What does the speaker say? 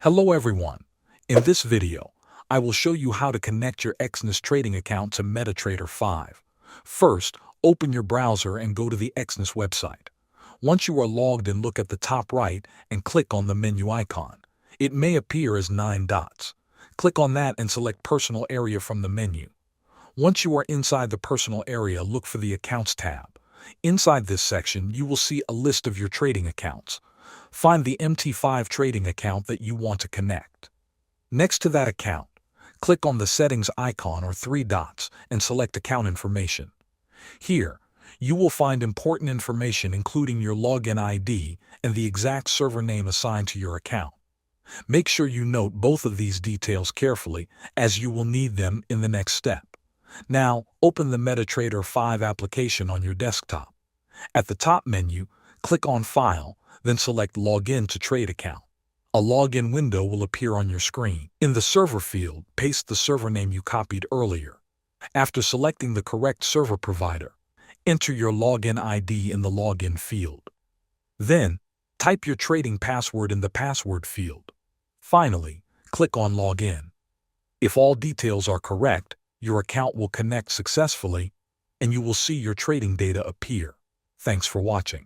Hello everyone. In this video, I will show you how to connect your Exness trading account to Metatrader 5. First, open your browser and go to the Exness website. Once you are logged in, look at the top right and click on the menu icon. It may appear as 9 dots. Click on that and select Personal Area from the menu. Once you are inside the Personal Area, look for the Accounts tab. Inside this section, you will see a list of your trading accounts. Find the MT5 trading account that you want to connect. Next to that account, click on the Settings icon or 3 dots and select Account Information. Here, you will find important information including your login ID and the exact server name assigned to your account. Make sure you note both of these details carefully, as you will need them in the next step. Now, open the Metatrader 5 application on your desktop. At the top menu, click on File, then select Login to Trade Account. A login window will appear on your screen. In the server field, paste the server name you copied earlier. After selecting the correct server provider, enter your login ID in the login field. Then, type your trading password in the password field. Finally, click on Login. If all details are correct, your account will connect successfully, and you will see your trading data appear. Thanks for watching.